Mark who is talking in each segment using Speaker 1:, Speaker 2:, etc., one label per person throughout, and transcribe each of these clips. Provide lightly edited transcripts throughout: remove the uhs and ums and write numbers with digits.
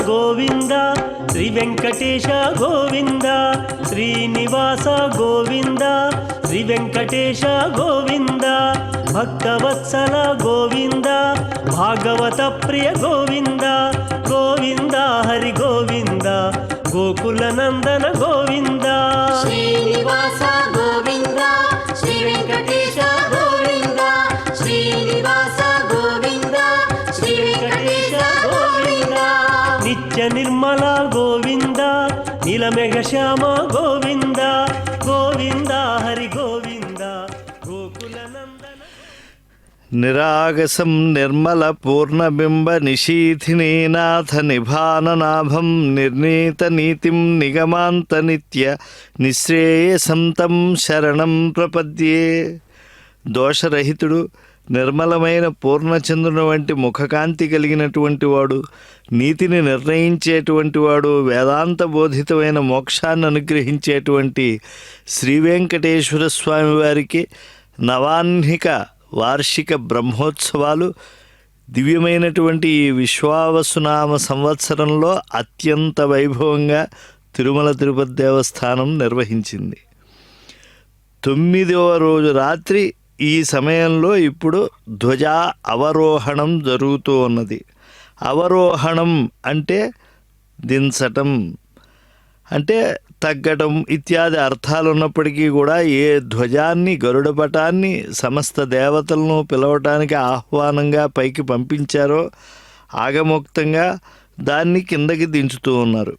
Speaker 1: గోవింద శ్రీ వెంకటేశ గోవింద శ్రీనివాస గోవింద శ్రీ వెంకటేశ గోవింద భక్తవత్సల గోవింద భాగవత ప్రియ గోవింద గోవింద హరి గోవింద గోకుల నందన గోవింద
Speaker 2: శ్రీనివాస గోవింద శ్రీ వెంకటేశ గోవింద శ్రీనివాస గోవింద శ్రీ వెంకటేశ గోవింద
Speaker 1: నిత్య నిర్మల గోవింద నీలమేఘ శ్యామ గోవింద గోవింద హరి గోవింద గోకుల నందన
Speaker 3: నిరాగసం నిర్మల పూర్ణబింబ నిశీథినీనాథ నిభాననాభం నిర్ణీత నీతిం నిగమాంత నిత్య నిశ్రేయసం తం శరణం ప్రపద్యే. దోషరహితుడు నిర్మలమైన పూర్ణచంద్రుని వంటి ముఖకాంతి కలిగినటువంటి వాడు, నీతిని నిర్ణయించేటువంటి వాడు, వేదాంత బోధితమైన మోక్షాన్ని అనుగ్రహించేటువంటి శ్రీ వెంకటేశ్వర స్వామి వారికి నవాహ్నిక వార్షిక బ్రహ్మోత్సవాలు దివ్యమైనటువంటి ఈ విశ్వావసునామ సంవత్సరంలో అత్యంత వైభవంగా తిరుమల తిరుపతి దేవస్థానం నిర్వహించింది. 9వ రోజు రాత్రి ఈ సమయంలో ఇప్పుడు ధ్వజ అవరోహణం జరుగుతూ ఉన్నది. అవరోహణం అంటే దించటం, అంటే తగ్గటం ఇత్యాది అర్థాలు ఉన్నప్పటికీ కూడా ఏ ధ్వజాన్ని గరుడపటాన్ని సమస్త దేవతలను పిలవటానికి ఆహ్వానంగా పైకి పంపించారో ఆగమోక్తంగా దాన్ని కిందకి దించుతూ ఉన్నారు.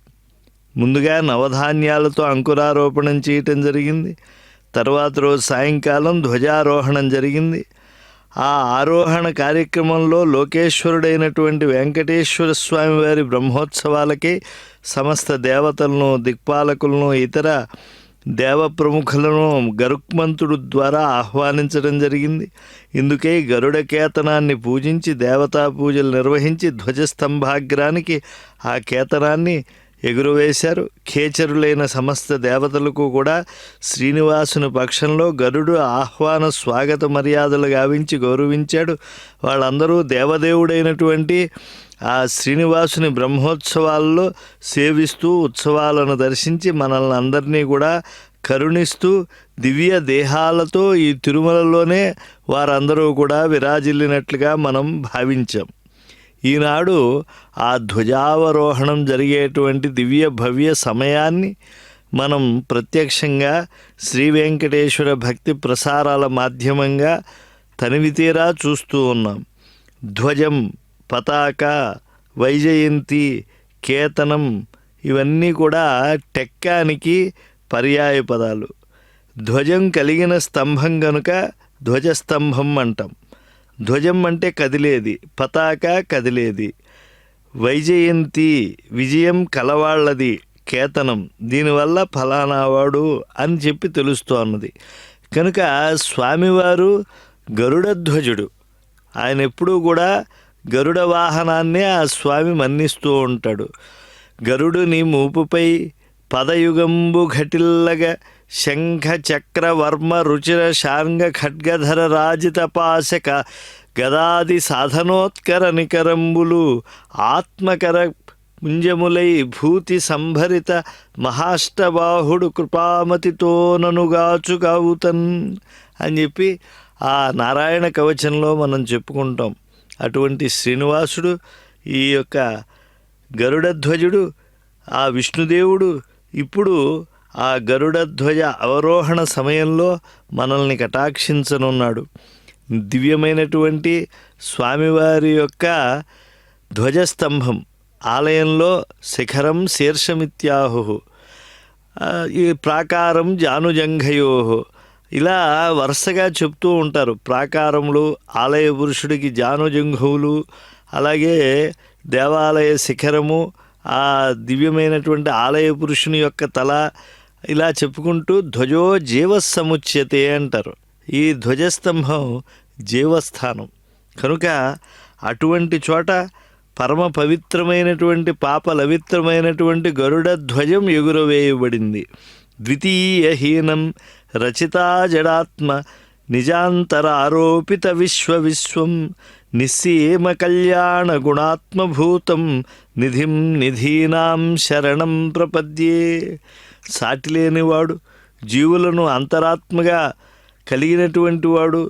Speaker 3: ముందుగా నవధాన్యాలతో అంకురారోపణం చేయటం జరిగింది. తర్వాత రోజు సాయంకాలం ధ్వజారోహణం జరిగింది. ఆ ఆరోహణ కార్యక్రమంలో లోకేశ్వరుడైనటువంటి వెంకటేశ్వర స్వామి వారి బ్రహ్మోత్సవాలకి సమస్త దేవతలను, దిక్పాలకులను, ఇతర దేవ ప్రముఖులను గరుక్మంతుడు ద్వారా ఆహ్వానించడం జరిగింది. ఇందుకే గరుడ కేతనాన్ని పూజించి దేవతా పూజలు నిర్వహించి ధ్వజస్తంభాగ్రానికి ఆ కేతనాన్ని ఎగురవేశారు. ఖేచరులైన సమస్త దేవతలకు కూడా శ్రీనివాసుని పక్షంలో గరుడు ఆహ్వాన స్వాగత మర్యాదలు గావించి గౌరవించాడు. వాళ్ళందరూ దేవదేవుడైనటువంటి ఆ శ్రీనివాసుని బ్రహ్మోత్సవాల్లో సేవిస్తూ ఉత్సవాలను దర్శించి మనల్ని అందరినీ కూడా కరుణిస్తూ దివ్య దేహాలతో ఈ తిరుమలలోనే వారందరూ కూడా విరాజిల్లినట్లుగా మనం భావించాం. ఈనాడు ఆ ధ్వజావరోహణం జరిగేటువంటి దివ్య భవ్య సమయాన్ని మనం ప్రత్యక్షంగా శ్రీ వెంకటేశ్వర భక్తి ప్రసారాల మాధ్యమంగా తనివితీరా చూస్తూ ఉన్నాం. ధ్వజం, పతాక, వైజయంతి, కేతనం ఇవన్నీ కూడా టెక్కానికి పర్యాయ పదాలు. ధ్వజం కలిగిన స్తంభం కనుక ధ్వజస్తంభం అంటాం. ధ్వజం అంటే కదిలేది, పతాక కదిలేది. వైజయంతి విజయం కలవాళ్ళది, కేతనం దీనివల్ల ఫలానావాడు అని చెప్పి తెలుస్తూ ఉన్నది. కనుక స్వామివారు గరుడధ్వజుడు. ఆయన ఎప్పుడూ కూడా గరుడ వాహనాన్నే ఆ స్వామి మన్నిస్తూ ఉంటాడు. గరుడుని మూపుపై పదయుగంబు ఘటిల్లగ శంఖ చక్ర వర్మ రుచిర శార్ంగ ఖడ్గధర రాజిత పాశక గదాది సాధనోత్కర నికరంబులు ఆత్మకర పుంజములై భూతి సంభరిత మహాష్టబాహుడు కృపామతితోననుగాచు కావుతన్ అని చెప్పి ఆ నారాయణ కవచంలో మనం చెప్పుకుంటాం. అటువంటి శ్రీనివాసుడు, ఈ యొక్క గరుడధ్వజుడు, ఆ విష్ణుదేవుడు ఇప్పుడు ఆ గరుడధ్వజ అవరోహణ సమయంలో మనల్ని కటాక్షించనున్నాడు. దివ్యమైనటువంటి స్వామివారి యొక్క ధ్వజస్తంభం ఆలయంలో శిఖరం శీర్షమిత్యాహు, ఈ ప్రాకారం జానుజంఘయో ఇలా వరుసగా చెప్తూ ఉంటారు. ప్రాకారములు, ఆలయ పురుషుడికి జానుజంఘువులు, అలాగే దేవాలయ శిఖరము, ఆ దివ్యమైనటువంటి ఆలయ పురుషుని యొక్క తల, ఇలా చెప్పుకుంటూ ధ్వజో జీవసముచ్యతే అంటారు. ఈ ధ్వజస్తంభం జీవస్థానం కనుక అటువంటి చోట పరమ పవిత్రమైనటువంటి పాపలవిత్రమైనటువంటి గరుడ ధ్వజం ఎగురవేయబడింది. ద్వితీయహీనం రచితా జడాత్మ నిజాంతరారోపిత విశ్వవిశ్వం నిస్సీమ కళ్యాణ గుణాత్మభూతం నిధిం నిధీనాం శరణం ప్రపద్యే. సాటిలేనివాడు, జీవులను అంతరాత్మగా కలిగినటువంటి వాడు,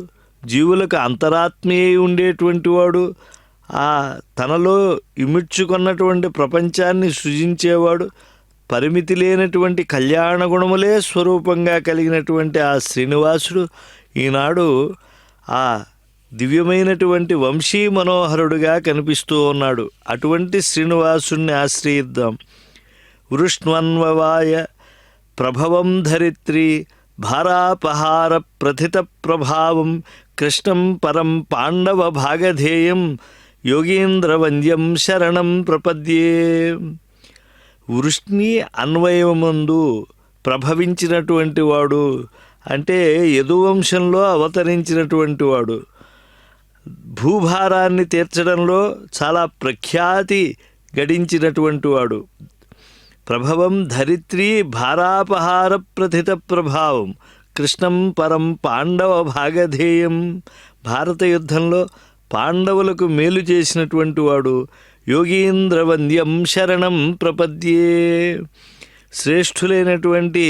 Speaker 3: జీవులకు అంతరాత్మీయ ఉండేటువంటి వాడు, ఆ తనలో ఇమిడ్చుకున్నటువంటి ప్రపంచాన్ని సృజించేవాడు, పరిమితి లేనటువంటి కళ్యాణ గుణములే స్వరూపంగా కలిగినటువంటి ఆ శ్రీనివాసుడు ఈనాడు ఆ దివ్యమైనటువంటి వంశీ మనోహరుడుగా కనిపిస్తూ ఉన్నాడు. అటువంటి శ్రీనివాసుణ్ణి ఆశ్రయిద్దాం. వృష్ణ్వన్వవాయ ప్రభవం ధరిత్రి భారాపహార ప్రథిత ప్రభావం కృష్ణం పరం పాండవ భాగధేయం యోగీంద్రవంద్యం శరణం ప్రపద్యే. వృష్ణి అన్వయమందు ప్రభవించినటువంటి వాడు అంటే యదువంశంలో అవతరించినటువంటి వాడు, భూభారాన్ని తీర్చడంలో చాలా ప్రఖ్యాతి గడించినటువంటి వాడు. ప్రభవం ధరిత్రి భారాపహార ప్రథిత ప్రభావం కృష్ణం పరం పాండవ భాగధేయం. భారత యుద్ధంలో పాండవులకు మేలు చేసినటువంటి వాడు. యోగీంద్రవంద్యం శరణం ప్రపద్యే. శ్రేష్ఠులైనటువంటి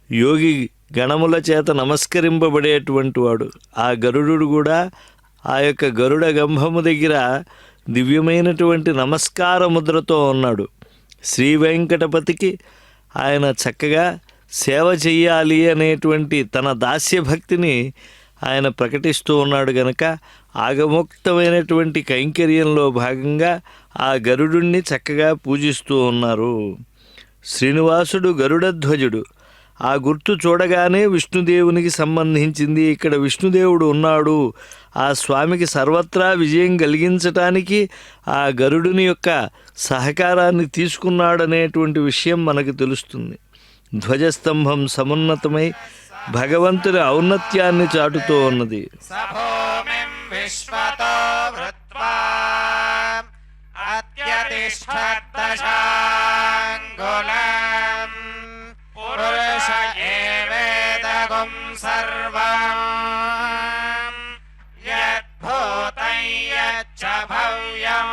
Speaker 3: యోగి గణముల చేత నమస్కరింపబడేటువంటి వాడు. ఆ గరుడు కూడా ఆ యొక్క గరుడ గంభము దగ్గర దివ్యమైనటువంటి నమస్కార ముద్రతో ఉన్నాడు. శ్రీ వెంకటపతికి ఆయన చక్కగా సేవ చెయ్యాలి అనేటువంటి తన దాస్య భక్తిని ఆయన ప్రకటిస్తూ ఉన్నాడు గనక ఆగమోక్తమైనటువంటి కైంకర్యంలో భాగంగా ఆ గరుడుణ్ణి చక్కగా పూజిస్తూ ఉన్నారు. శ్రీనివాసుడు గరుడధ్వజుడు. ఆ గుర్తు చూడగానే విష్ణుదేవునికి సంబంధించింది. ఇక్కడ విష్ణుదేవుడు ఉన్నాడు. ఆ స్వామికి సర్వత్రా విజయం కలిగించటానికి ఆ గరుడుని యొక్క సహకారాన్ని తీసుకున్నాడనేటువంటి విషయం మనకు తెలుస్తుంది. ధ్వజస్తంభం సమున్నతమై భగవంతుని ఔన్నత్యాన్ని చాటుతూ ఉన్నది.
Speaker 4: సభూమిం విశ్వతో వృత్వా అత్యతిష్ఠద్దశాంగులం పురుష ఏవేదగుం సర్వం యద్భూతం యచ్చ భవ్యం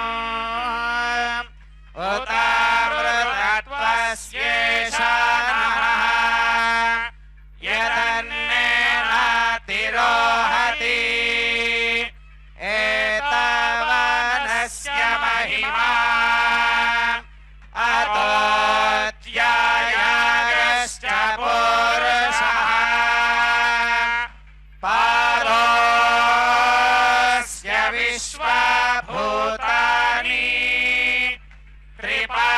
Speaker 4: ఉతామృతత్వస్యేషానః యదన్నేనాతిరోహతి ఏతవనస్య మహిమా అతోత్యాయాగశ్చ పురుషః పాదోస్య విశ్వభూతాని త్రిపాదస్యామృతం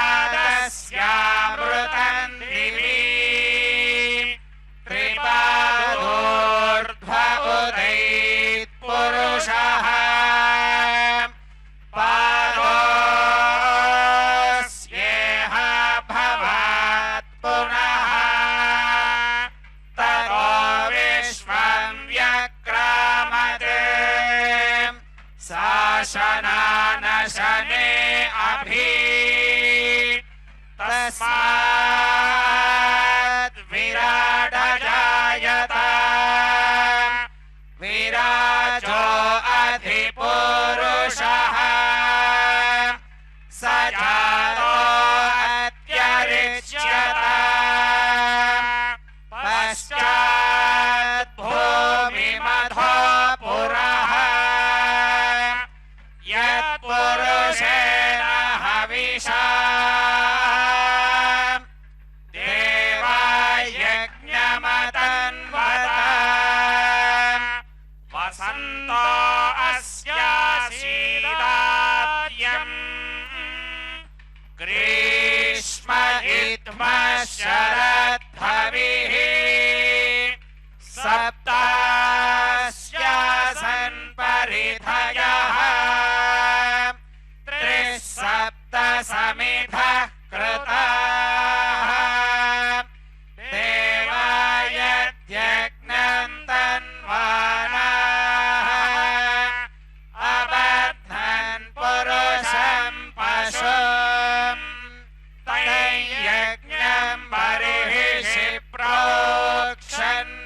Speaker 4: దివి త్రిపాదోర్ధ్వముదైత్ పురుషః పాదోస్యేహ భవాత్ పునః తతో విశ్వం వ్యక్రామతే శాసనానశనే అభి తస్మాద్ విరాట జాయత విరాజో అధిపురుషః స జాతో అత్యరిచ్యత పశ్చాత్ భూమిమధో పురః యత్పురుషేణ హవిషా దేవాయజ్ఞమతన్వత వసంతో అస్యాసీదార్యం గ్రీష్మ ఇత్మః శరద్భవిః సప్తాస్యాసన్ పరిధయః త్రిసప్త సమిధః కృతాః దేవాయజ్ఞం తన్వానాః అబధ్నన్ పురుషం పశుం తైయజ్ఞం బర్హిషి ప్రోక్షన్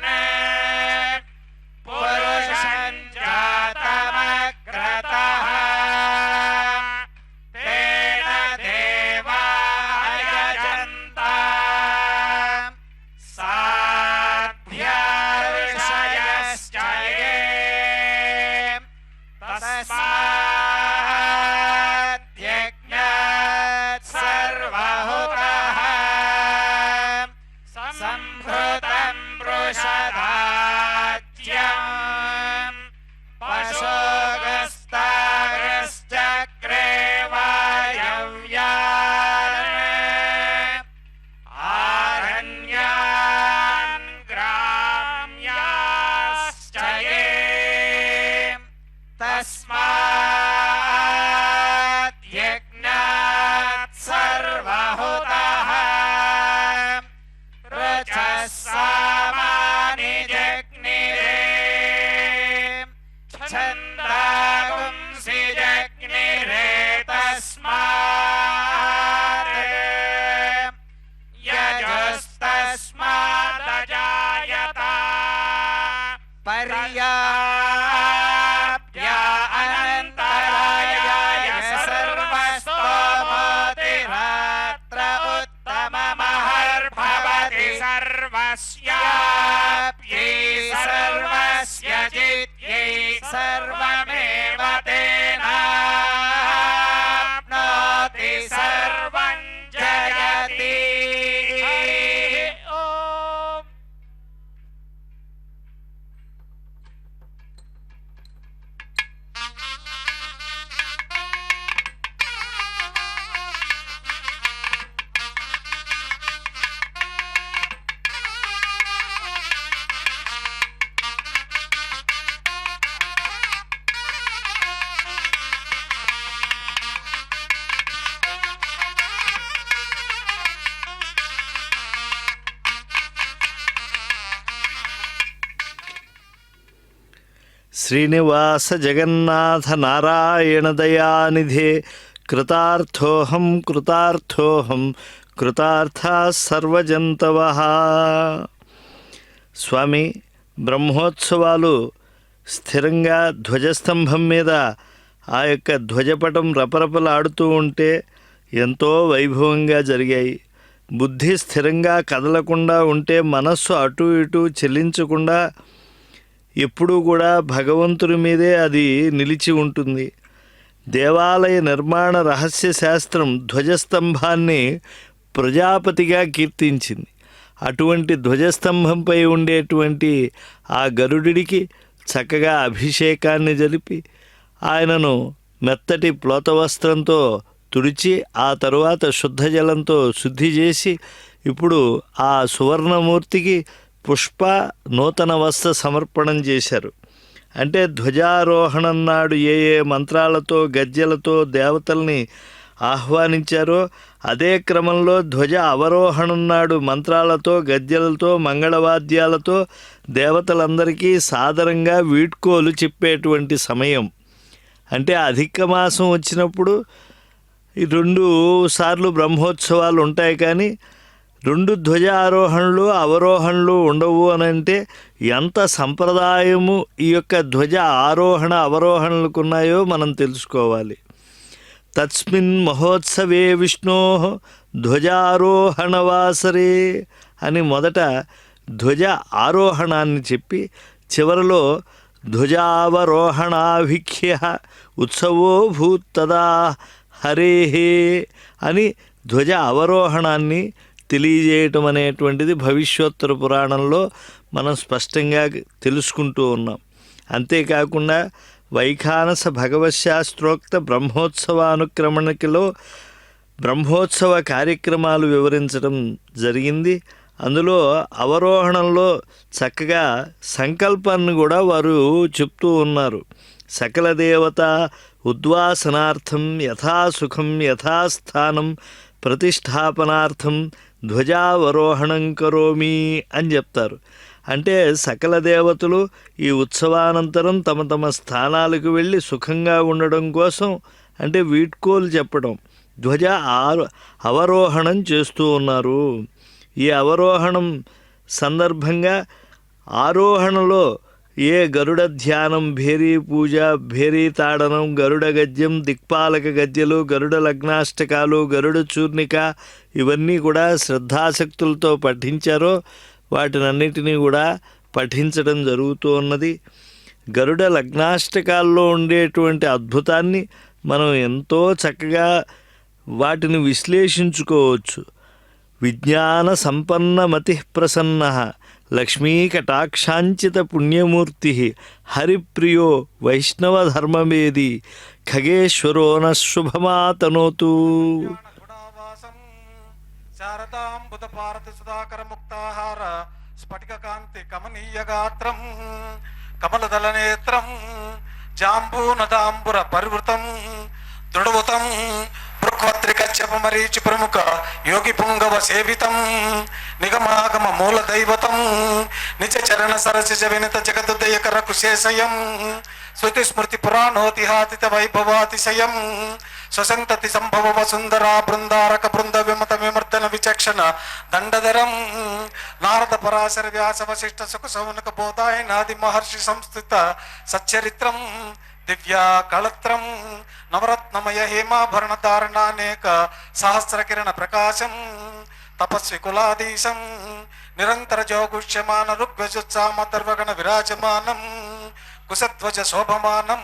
Speaker 4: पर्याप्य अनन्तरायाय सर्वस्तोमोतिरात्र उत्तममहर्भवति सर्वस्याप्यै सर्वस्य जित्यै सर्वमेव तेनाप्नोति सर्वं जयति ॐ
Speaker 3: శ్రీనివాస జగన్నాథ నారాయణ దయానిధే కృతార్థోహం కృతార్థోహం కృతార్థా సర్వజంతవః. స్వామి, బ్రహ్మోత్సవాలు స్థిరంగా ధ్వజస్తంభం మీద ఆ యొక్క ధ్వజపటం రపరపలాడుతూ ఉంటే ఎంతో వైభవంగా జరిగాయి. బుద్ధి స్థిరంగా కదలకుండా ఉంటే మనస్సు అటు ఇటు చెల్లించకుండా ఎప్పుడూ కూడా భగవంతుని మీదే అది నిలిచి ఉంటుంది. దేవాలయ నిర్మాణ రహస్య శాస్త్రం ధ్వజస్తంభాన్ని ప్రజాపతిగా కీర్తించింది. అటువంటి ధ్వజస్తంభంపై ఉండేటువంటి ఆ గరుడికి చక్కగా అభిషేకాన్ని జరిపి ఆయనను మెత్తటి ప్లోత వస్త్రంతో తుడిచి ఆ తరువాత శుద్ధ జలంతో శుద్ధి చేసి ఇప్పుడు ఆ సువర్ణమూర్తికి పుష్ప నూతన వస్త్ర సమర్పణం చేశారు. అంటే ధ్వజారోహణం నాడు ఏ ఏ మంత్రాలతో గజ్జెలతో దేవతల్ని ఆహ్వానించారో అదే క్రమంలో ధ్వజ అవరోహణం నాడు మంత్రాలతో గజ్జెలతో మంగళవాద్యాలతో దేవతలందరికీ సాదరంగా వీడ్కోలు చెప్పేటువంటి సమయం. అంటే అధిక మాసం వచ్చినప్పుడు ఈ 2 సార్లు బ్రహ్మోత్సవాలు ఉంటాయి, కానీ 2 ధ్వజ ఆరోహణలు అవరోహణలు ఉండవు అని అంటే ఎంత సంప్రదాయము ఈ యొక్క ధ్వజ ఆరోహణ అవరోహణలకు ఉన్నాయో మనం తెలుసుకోవాలి. తస్మిన్ మహోత్సవే విష్ణో ధ్వజారోహణవాసరే అని మొదట ధ్వజ ఆరోహణాన్ని చెప్పి చివరిలో ధ్వజావరోహణాభిఖ్య ఉత్సవో భూత్తదా హరేహే అని ధ్వజ అవరోహణాన్ని తెలియజేయటం అనేటువంటిది భవిష్యోత్తర పురాణంలో మనం స్పష్టంగా తెలుసుకుంటూ ఉన్నాం. అంతేకాకుండా వైఖానస భగవశాస్త్రోక్త బ్రహ్మోత్సవానుక్రమణికలో బ్రహ్మోత్సవ కార్యక్రమాలు వివరించడం జరిగింది. అందులో అవరోహణంలో చక్కగా సంకల్పాన్ని కూడా వారు చెప్తూ ఉన్నారు. సకల దేవత ఉద్వాసనార్థం యథాసుఖం యథాస్థానం ప్రతిష్టాపనార్థం ధ్వజావరోహణం కరోమి అని చెప్తారు. అంటే సకల దేవతలు ఈ ఉత్సవానంతరం తమ తమ స్థానాలకు వెళ్ళి సుఖంగా ఉండడం కోసం అంటే వీడ్కోలు చెప్పడం ధ్వజ అవరోహణం చేస్తూ ఉన్నారు. ఈ అవరోహణం సందర్భంగా ఆరోహణలో ఏ గరుడ ధ్యానం, భేరీ పూజ, భేరీ తాడనం, గరుడ గద్యం, దిక్పాలక గద్యలు, గరుడ లగ్నాష్టకాలు, గరుడ చూర్ణిక ఇవన్నీ కూడా శ్రద్ధాసక్తులతో పఠించారో వాటినన్నిటినీ కూడా పఠించడం జరుగుతూ ఉన్నది. గరుడ లగ్నాష్టకాల్లో ఉండేటువంటి అద్భుతాన్ని మనం ఎంతో చక్కగా వాటిని విశ్లేషించుకోవచ్చు. విజ్ఞాన సంపన్నమతి ప్రసన్న లక్ష్మీకటాక్షాంచిత పుణ్యమూర్తి హరిప్రియో వైష్ణవధర్మమేది ఖగేశ్వరో న శుభమాతనోతు.
Speaker 5: శారదాంబుధపారతి సుధాకర ముక్తాహార స్ఫటిక కాంతి కమనీయ గాత్రం కమలదళ నేత్రం జాంబూనదాంబుర పరివృతం దృఢవతం భృక్వత్రికచ్చపమరీచి ప్రముఖ యోగి పుంగవ సేవితం నిగమాగమ మూల దైవతం నిజ చరణ సరసిజ వినిత జగదుదయకర కుశేషయం శృతి స్మృతి పురాణోతిహాతిత వైభవాతిశయం ಸ್ವಸಂತತಿ ಸಂಭವ ವಸುಂಧರಾ ಬೃಂದಾರಕ ಬೃಂದ ವಿಮತ ವಿಮರ್ದನ ವಿಚಕ್ಷಣ ದಂಡಧರಂ ನಾರದ ಪರಾಶರ ವ್ಯಾಸ ವಸಿಷ್ಠ ಸುಖ ಸೌನಕ ಬೋಧಾಯನಾದಿ ಮಹರ್ಷಿ ಸಂಸ್ಥಿತ ಸಚ್ಚರಿತ್ರಂ ದಿವ್ಯಾ ಕಳತ್ರಂ ನವರತ್ನಮಯ ಹೇಮಾಭರಣ ಧಾರಣಾನೇಕ ಸಹಸ್ರ ಕಿರಣ ಪ್ರಕಾಶಂ ತಪಸ್ವಿ ಕುಲಾಧೀಶಂ ನಿರಂತರ ಜೋಗುಷ್ಯಮಾನ ಋಗ್ವಜುತ್ಸಾಮ ತರ್ವಗಣ ವಿರಾಜಮಾನಂ ಕುಸಧ್ವಜ ಶೋಭಮಾನಂ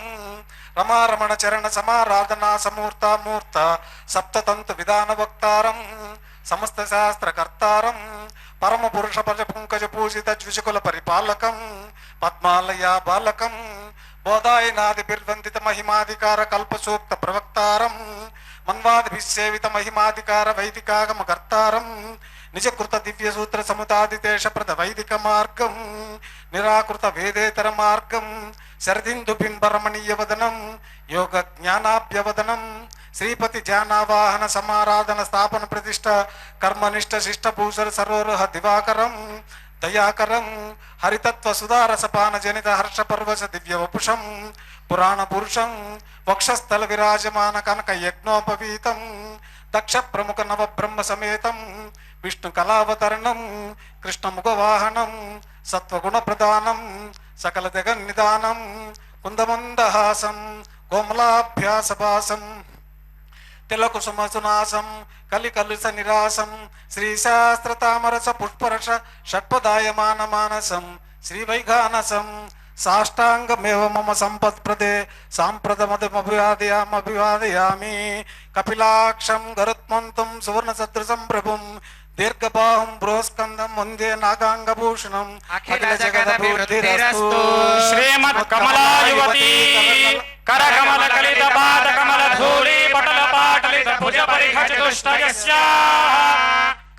Speaker 5: ರಮಾರಮಣ ಚರಣ ಸಮಾರಾಧನಾ ಸಮೂರ್ತ ಮೂರ್ತ ಸಪ್ತತಂತು ವಿಧಾನ ವಕ್ತಾರಂ ಸಮಸ್ತ ಶಾಸ್ತ್ರ ಕರ್ತಾರಂ ಪರಮ ಪುರುಷ ಪಜ ಪಂಕಜ ಪೂಜಿತ ದ್ವಿಜಕುಲ ಪರಿಪಾಲಕಂ ಪದ್ಮಾಲಯ ಬಾಲಕಂ ಬೋಧಾಯನಾದಿ ಬಿರ್ವಂದಿತ ಮಹಿಮಾಧಿಕಾರ ಕಲ್ಪಸೂಕ್ತ ಪ್ರವಕ್ತಾರಂ ಮನ್ವಾದಿಭಿಸ್ಸೇವಿತ ಮಹಿಮಾಧಿಕಾರ ವೈದಿಕಾಗಮ ಕರ್ತಾರಂ ನಿಜಕೃತ ದಿವ್ಯ ಸೂತ್ರ ಸಮುದಾದಿತೇಶ ಪ್ರದ ವೈದಿಕ ಮಾರ್ಗಂ ನಿರಾಕೃತ ವೇದೇತರ ಮಾರ್ಗಂ ಶರದಿಂದು ಬಿಂಬರಮಣೀಯ ವದನಂ ಯೋಗ ಜ್ಞಾನಾಭ್ಯವದನಂ ಶ್ರೀಪತಿ ಜಾನಾವಾಹನ ಸಮಾರಾಧನ ಸ್ಥಾಪನ ಪ್ರತಿಷ್ಠ ಕರ್ಮನಿಷ್ಠ ಶಿಷ್ಟಭೂಷರ ಸರೋರುಹ ದಿವಾಕರಂ ದಯಾಕರಂ ಹರಿತತ್ವ ಸುಧಾರಸಪಾನ ಜನಿತ ಹರ್ಷ ಪರ್ವಸ ದಿವ್ಯ ವಪುಷಂ ಪುರಾಣ ಪುರುಷಂ ವಕ್ಷಸ್ಥಲ ವಿರಾಜಮಾನ ಕನಕ ಯಜ್ಞೋಪವೀತಂ ದಕ್ಷ ಪ್ರಮುಖ ನವ ಬ್ರಹ್ಮ ಸಮೇತಂ ವಿಷ್ಣು ಕಲಾವತರಣಂ ಕೃಷ್ಣ ಮುಖವಾಹನಂ ಸತ್ವಗುಣ ಪ್ರಧಾನಂ ಸಕಲ ಜಗನ್ನಿಧಾನಂ ಕುಂದಮಂದಹಾಸಂ ಕೋಮಲಾಭ್ಯಾಸಭಾಸಂ ತಿಲಕುಸುಮ ಸುನಾಸಂ ಕಲಿಕಲುಸ ನಿರಾಸಂ ಶ್ರೀಶಾಸ್ತ್ರ ತಾಮರಸ ಪುಷ್ಪರಸ ಷಟ್ಪದಾಯಮಾನ ಮಾನಸಂ ಶ್ರೀವೈಘಾನಸಂ ಸಾಷ್ಟಾಂಗಮೇವ ಮಮ ಸಂಪತ್ಪ್ರದೆ ಸಾಂಪ್ರದಮದಮಭಿವಾದಯಾಮಿ ಕಪಿಲಾಕ್ಷಂ ಗರುತ್ಮಂತಂ ಸುವರ್ಣ ಸದೃಶಂ ಪ್ರಭುಂ ದೀರ್ಘಬಾಹುಂ ಬೃಹಸ್ಕಂದಂ ಒಂದೇ ನಾಗಾಂಗಭೂಷಣಂ
Speaker 4: ಅಖಿಲ ಜಗದಭಿವೃದ್ಧಿರಸ್ತು. ಶ್ರೀಮತ್ ಕಮಲಾಯುವತಿ ಕರಕಮಲ ಕಲಿತ ಪಾದ ಕಮಲ ಧೂಳಿ ಪಟಲ ಪಾಟಲಿತ ಭುಜ ಪರಿಖ ಚತುಷ್ಟಯಸ್ಯ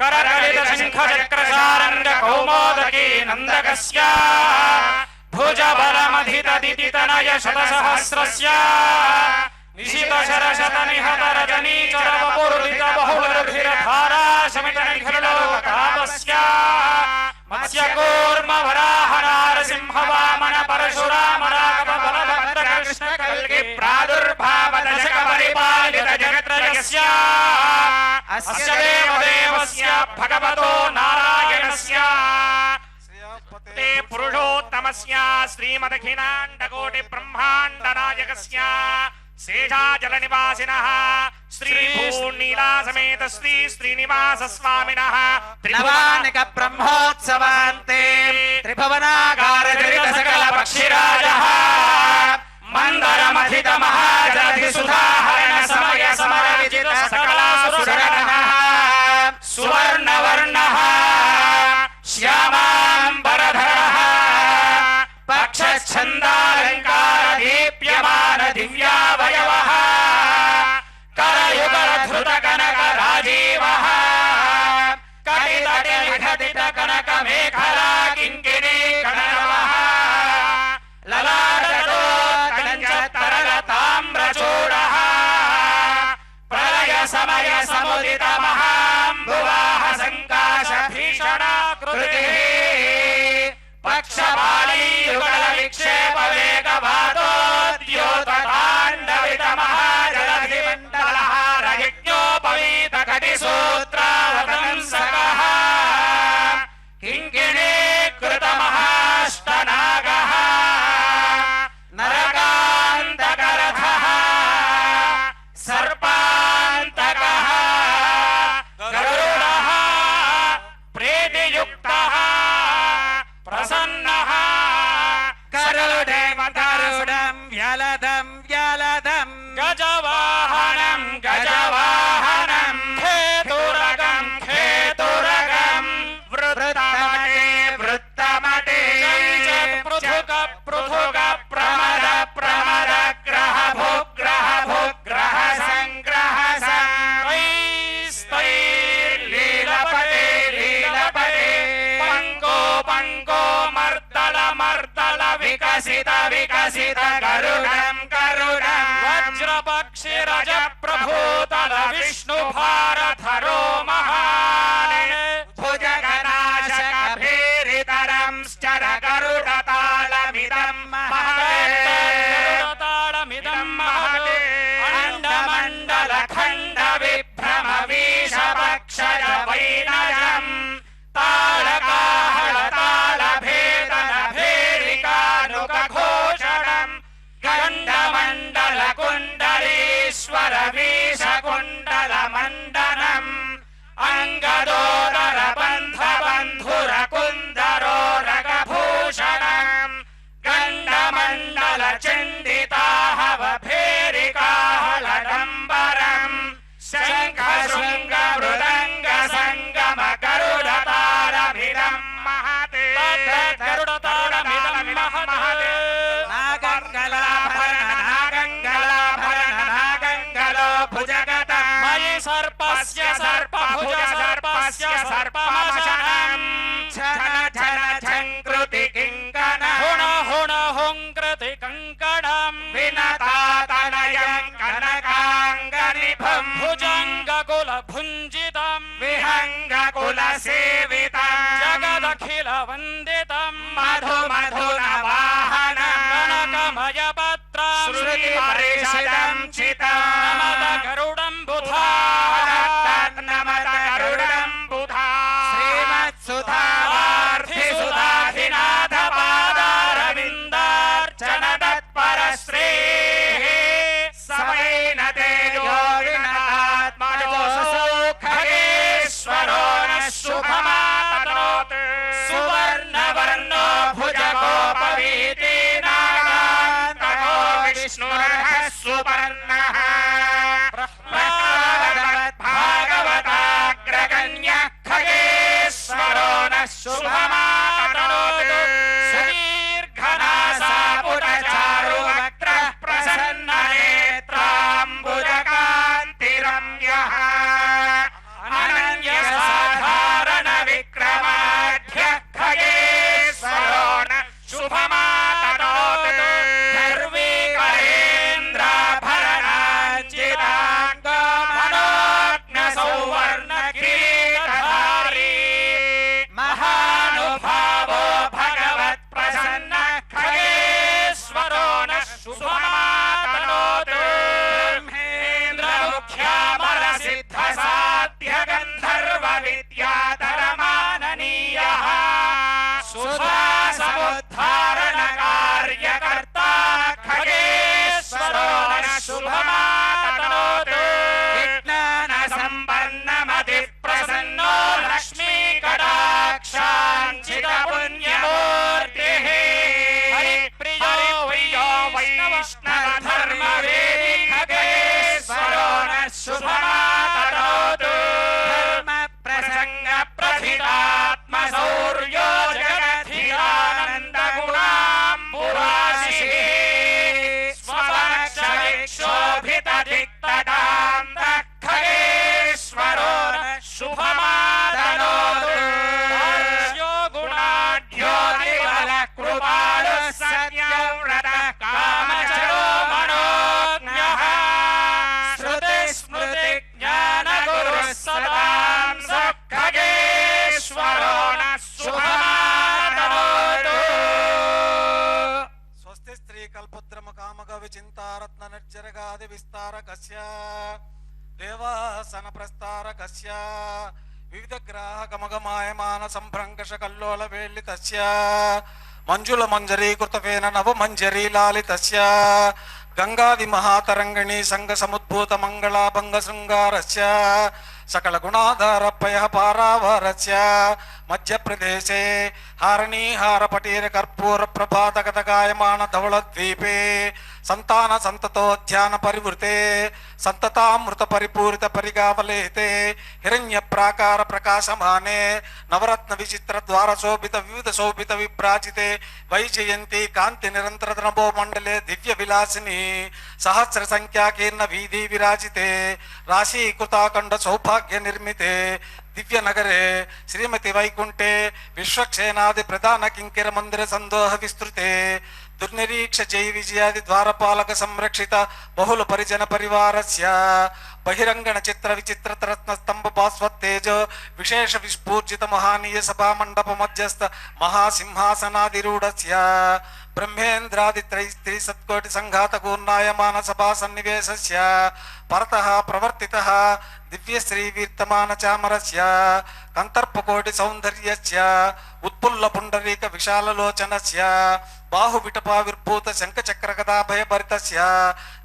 Speaker 4: ಕರಕಲಿತ ಶಂಖ ಚಕ್ರ ಸಾರಂಗ ಕೌಮೋದಕಿ ನಂದಕಸ್ಯ ಭುಜ ಬಲಮಧಿತ ದಿತಿತನಯ ಶತಸಹಸ್ರಸ್ಯ ನಿಶಿತ ಶರಶತ ನಿಹತ ರಜನೀಚರ ವಪುರ್ಲಿತ ಬಹುಳರುಧಿರ ಧಾರಾ ಶಮಿತ ನಿಖಿಲೋಕಾಪಸ್ಯ ಮತ್ಸ್ಯ ಕೂರ್ಮ ವರಾಹ ನಾರಸಿಂಹ ವಾಮನ ಪರಶುರಾಮ ರಾಘವ ಬಲಭದ್ರ ಕೃಷ್ಣ ಕಲ್ಗಿ ಪ್ರಾದುರ್ಭಾವ ದಶಕ ಪರಿಪಾಲಿತ ಜಗತ್ರಯಸ್ಯ ಅಸ್ಯ ದೇವದೇವಸ್ಯ ಭಗವತೋ ನಾರಾಯಣಸ್ಯ ते पुरुषोत्तमस्य श्रीमदखिलाण्डकोटि ब्रह्माण्ड नायकस्य शेषाचलनिवासिनः श्री भूनीला समेत श्री श्रीनिवास स्वामिनः त्रिभुवनिक ब्रह्मोत्सवान्ते त्रिभुवनाकार जनित सकल पक्षिराजः मन्दरमथित महाजलधि सुधाहरण समय समर विजित सकलासुरगणः सुवर्णवर्णः श्यामाम्बरधरः पक्षच्छन्दालङ्कार दीप्यमान दिव्यावयवः करयुगलधृत कनक राजीवः कटितटे विघटित कनक मेखला किङ्किणी कणवः ललाटतोत्कञ्च तरल ताम्रचूडः प्रलय समय समुदित महाम्बुवाह सङ्काश भीषणाकृतिः पक्षपाली युगल विक्षेप वेगवादोद्योत ताण्डवित महाजलधि मण्डलहार यज्ञोपवीत कटिसूत्रावतंसकः किङ्किणीकृत महाष्टनागः नरकान्तकरथः सर्पान्तकः गरुडः प्रीतियुक्तः प्रसन्नः करुडं व्यलदं व्यलदं गजवाहनं गजवाहनं खेतुरगं खेतुरगं वृत्तमटे वृत्तमटे पृथुक पृथुक प्रमद प्रमद ग्रह भुग्रह भुग्रह संग्रह लीलपटे लीलपटे पंको पंको मर्दल मर्दल विकसित विकसित गरुडं गरुडं वज्रपक्षि रज प्रभूतल विष्णु అంగదోదర బంధ బంధుర కుందరో రగభూషణం గండమండల చండితాహవ భేరికాహళడంబరం శంఖ శృంగ మృదంగ సంగమ గరుడతారమిదం మహతే గరుడతారమిదం మహతే నాగంగలాభరణ నాగంగలాభరణ నాగంగలో భుజగత మయి సర్పస్య సర్పభుజ సర్పస్య సర్పమశనం ఛన ఛన ఝంకృతి కింకణ హుణ హుణ హుంకృతి కంకణం వినతాతనయం కనకాంగనిభం భుజంగకుల భుంజితం విహంగకుల సేవితం జగదఖిల వందితం మధు మధున వాహనం కనకమయ పత్రం శ్రుతి పరిషదం చితం నమత గరుడం బుధా నమత గరుడం బుధా శ్రీమత్సుధార్థి సుధాధినాథ పాదారవిందార్చన తత్పర శ్రీ సమేన తేజోవినాత్మనో సుఖేశ్వరో న శుభమాతనోత్ సువర్ణవర్ణో భుజగోపవీతి నాగాంతకో విష్ణురః సుపర్ణః భాగవతాగ్రగణ్య ఖగేశ్వరో న శుభమాతనోత్ సుదీర్ఘనాసా పుటచారు వక్త్రః ప్రసన్ననేత్రాంబుజకాంతిరమ్యః అనన్యసాధారణ విక్రమాఢ్య ఖగేశ్వరో న శుభమాతనోత్ ధర్వీకరేంద్రాభరణాంచితాంగో మనోజ్ఞ సౌవర్ణ కిరీటధారీ మహానుభావో భగవత్ ప్రసన్న ఖగేశ్వరో న శుభమాతనోత్ బ్రహ్మేంద్ర ముఖ్యామర సిద్ధ సాధ్య గంధర్వ విద్యాధరమాననీయః సుధా సముద్ధారణ కార్యకర్తా ఖగేశ్వరో న శుభమాతనోత్ విజ్ఞాన సంపన్నమతి ప్రసన్నో లక్ష్మీ కటాక్షాంచిత పుణ్యమూర్తిః హరిప్రియో వైష్ణవ ధర్మవేది ఖగేశ్వరో న శుభమాతనోత్ ధర్మ ప్రసంగ ప్రథితాత్మ శౌర్యో జగద్ధిరానంద గుణాంబురాశిః స్వపక్షవిక్షోభిత దిక్తటాంత ఖగేశ్వరో న శుభమాతనోత్ దాస్యో గుణాఢ్యోతిబల కృపాలు సత్యవ్రత కామచరో మనోజ్ఞః శృతి స్మృతి జ్ఞాన గురు సదాం ఖగేశ్వరో న శుభమాతనోత్
Speaker 5: స్వస్తి స్త్రీ కల్పద్రమ కామక విచింతారత్న నిర్జరగాది విస్తారకస్య దేవాసన ప్రస్తారకస్య వివిధ గ్రాహ గమగమాయమాన సంభ్రంకష కల్లోల వేళితస్య మంజుల మంజరీకృతవేన నవ మంజరీ లాలితస్య గంగాది మహాతరంగిణీ సంగ సముద్భూత మంగళాభంగ శృంగారస్య సకల గుణాధార పయ పారావారస్య మధ్యప్రదేశే హారణీహార పటీర కర్పూర ప్రభాతగత గాయమాన ధవళద్వీపే సంతాన సంతతోధ్యాన పరివృతే సంతతామృత పరిపూరిత పరిగావలేతే హిరణ్య ప్రాకార ప్రకాశమానే నవరత్న విచిత్ర ద్వార శోభిత వివిధ శోభిత విభ్రాజితే వైజయంతి కాంతి నిరంతర నభో మండలే దివ్య విలాసిని సహస్ర సంఖ్యాకీర్ణ వీధి విరాజితే రాశీకృతాఖండ సౌభాగ్య నిర్మితే దివ్య నగరే శ్రీమతి వైకుంఠే విశ్వక్షేనాది ప్రధాన కింకిర మందిర సందోహ విస్తృతే దుర్నిరీక్ష జై విజయాది ద్వారపాలక సంరక్షిత బహుళ పరిజన పరివారస్య బహిరంగణ చిత్ర విచిత్ర రత్న స్తంభ భాస్వత్తేజ విశేష విస్ఫూర్జిత మహానీయ సభా మండప మధ్యస్థ మహాసింహాసనాదిరూఢస్య బ్రహ్మేంద్రాది త్రీ సత్కోటి సంఘాత గూర్ణాయమాన సభా సన్నివేశస్య పరతః ప్రవర్తితః దివ్య శ్రీ వీర్తమాన చామరస్య కంతర్పకోటి సౌందర్యస్య ఉత్పుల్ల పుండరీక విశాలలోచనస్య బాహువిటపావిర్భూత శంఖచక్రగదాభయభరితస్య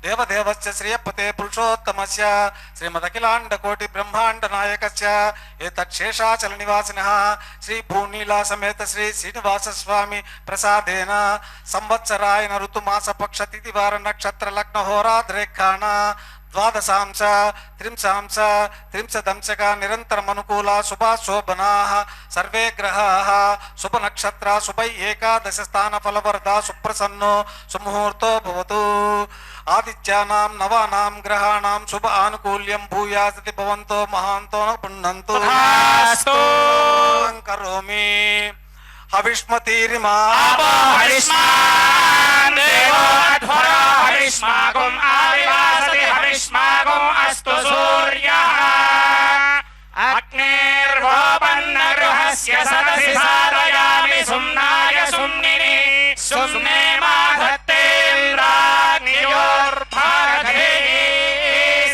Speaker 5: దేవదేవస్య శ్రియపతే పురుషోత్తమస్య శ్రీమదఖిలాండకోటి బ్రహ్మాండ నాయకస్య ఏతచ్చేషాచల నివాసినః శ్రీ భూనీలా సమేత శ్రీ శ్రీనివాస స్వామి ప్రసాదేన సంవత్సరాయన ఋతుమాస పక్ష తిథివార నక్షత్ర లగ్న హోరాద్రేఖాణ ద్వాదశాంశ త్రింశాంశ త్రింశదంశక నిరంతరమనుకూల శుభాశోభనా సర్వే గ్రహా శుభనక్షత్ర శుభై ఏకాదశ స్థాన ఫలవర్ధ సుప్రసన్నో సుముహూర్తో భవతు ఆదిత్యానాం నవానాం గ్రహాణాం శుభ ఆనుకూల్యం భూయాసతి భవంతో మహాంతో పుణ్యంతు కరోమి హవిష్మతీరిమా
Speaker 4: హరిష్మాన్ దేవాధ్వరా హరిష్మాగం ఆవివాసతి హరిష్మాగం అస్తు సూర్యః అగ్నిర్వోపన్న గృహస్య సదసి సారయామి సుమ్నాయ సుమ్నిని సుమ్నే మాధత్తేంద్రాగ్నియోర్భాగధేయీ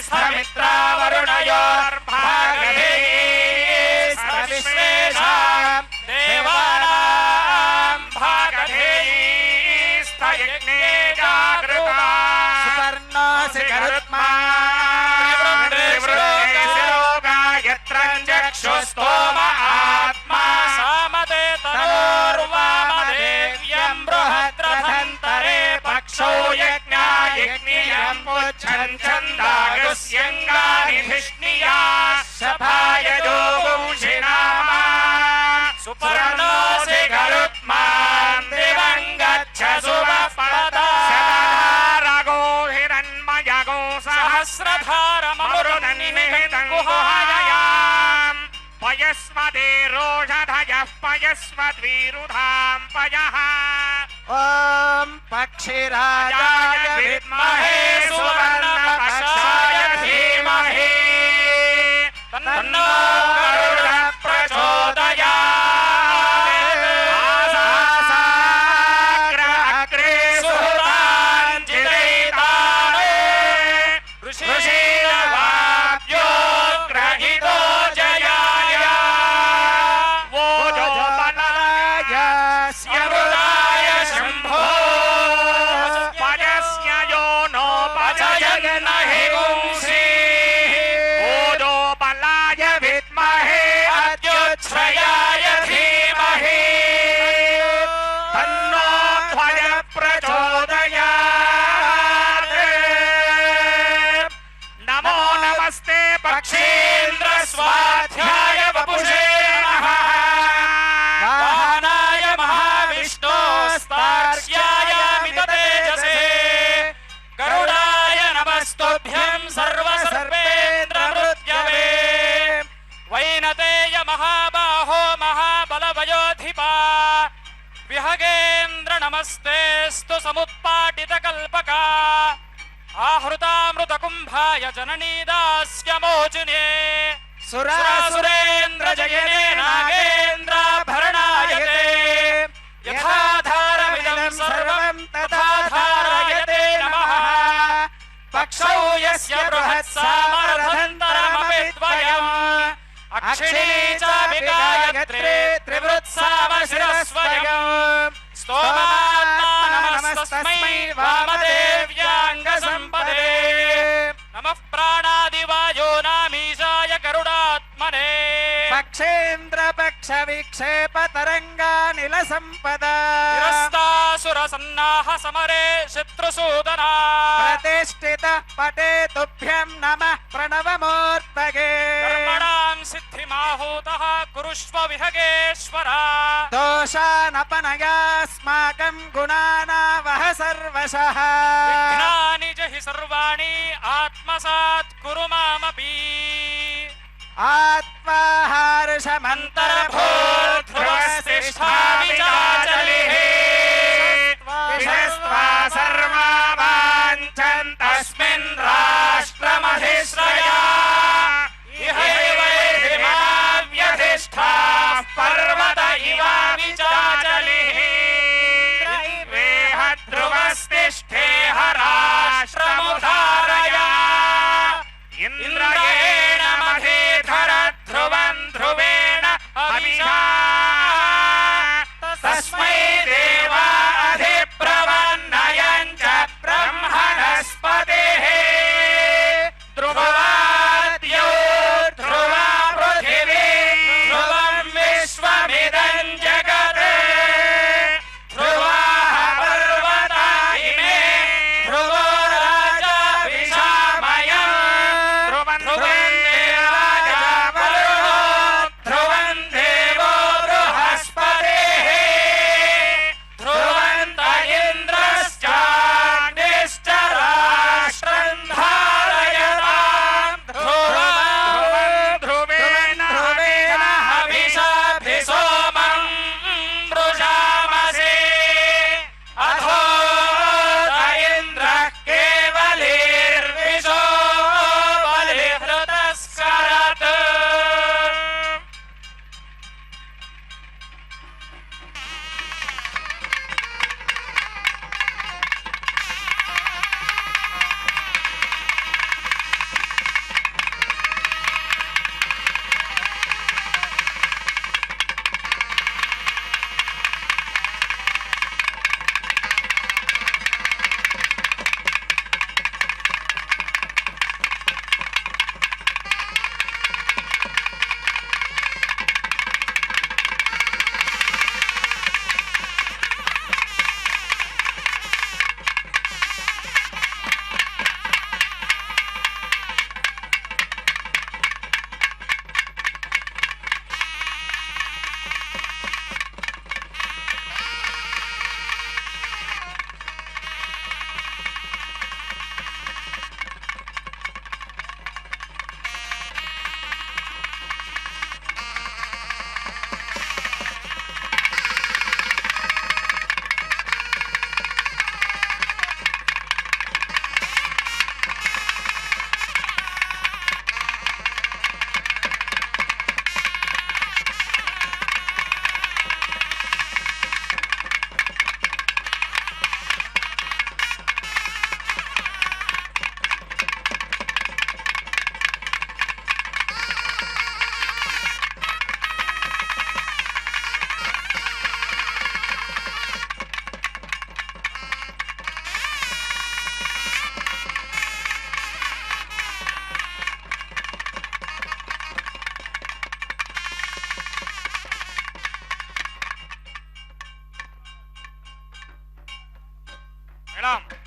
Speaker 4: స్థమిత్రావరుణయోర్భాగధేయీ స్థవిశ్వేషాం దేవానాం భాగధేయీ స్థయజ్ఞే జాగృతా సుపర్ణోసి గరుత్మా చక్షుస్తోమ ఆత్మా సామదే తనోర్వామదేవ్యం బృహద్రథంతరే పక్షో యజ్ఞాయజ్ఞియం పుచ్చన్ ఛందాగస్యంగాని ధిష్ణియా సభాయజో వంశినామా సుపర్ణోసి గరుత్మాన్ దివం గచ్చ సురపదా సదారగో హిరణ్మయగో సహస్రధారమరుణన్నిహితం గుహాయాం పయస్మదే రోషధయః పయస్మద్విరుధాం పయః ఓం పక్షిరాజాయ విద్మహే సువర్ణపక్షాయ ధీమహి తన్నో గరుడః ప్రచోదయాత్ ఆసాగ్రే సుహృతాంజిలైతానే ఋషీరవాప్యో గ్రహితో జయాయ వోజోపనాయ స్యమృదాయ శంభో పయస్య యో నోపజయన్ హి వంశీ వోజోపలాయ విద్మహే అత్యుచ్ఛ్రయాయ ధీమహి తన్నో ధ్వజ ప్రచోదయాత్ నమో నమస్తే పక్షేంద్ర స్వాధ్యాయ వపుషే నమః వాహనాయ మహావిష్ణోస్తార్క్ష్యాయ మిత తేజసే గరుడాయ నమస్తుభ్యం సర్వసర్వేంద్ర మృత్యవే వైనతేయ మహాబాహో మహాబలవయోధిపా విహగేంద్ర నమస్తేస్తు సముత్పాటిత కల్పకా आहृतामृत कुंभाय जननी दास्य मोचने सुरासुरेन्द्र जयने नागेन्द्राभरणायते यथा धारमिदं सर्वं तथा धारयते नमः पक्षौ यस्य बृहत्सामरथन्तरमपि द्वयम् अक्षिणी चापि गायत्रे त्रिवृत्सामशिरस्वयम् स्तोमात्मा नमस्तस्मै वामदेव्याङ्गसम्पदे नमः प्राणादिवायो नामीशाय गरुडात्मने पक्षेन्द्र पक्ष विक्षेप तरङ्गानिल सम्पदा निरस्तासुरसन्नाह समरे शत्रुसूदना प्रतिष्ठित पटे तुभ्यं नमः प्रणवमूर्तये कर्मणां सिद्धिमाहूतः कुरुष्व विहगेश्वरा दोषानपनयास्माकं गुणानावह सर्वशः विघ्नानि जहि सर्वाणि आत्मसात् कुरु मामपि आत्माहार्षमन्तर्भूर्ध्रुवस्तिष्ठामि चाचलिः विषस्त्वा सर्वा वाञ्छन्तस्मिन् राष्ट्रमधिश्रया इहैवैर्हिमाव्यधिष्ठाः पर्वत इवामि चाचलिः ध्रुवस्तिष्ठेह राष्ट्रमुधारया इन्द्रयेण महीधर ध्रुवं ध्रुवेण अभिषा तस्मै देवा अधि మేడం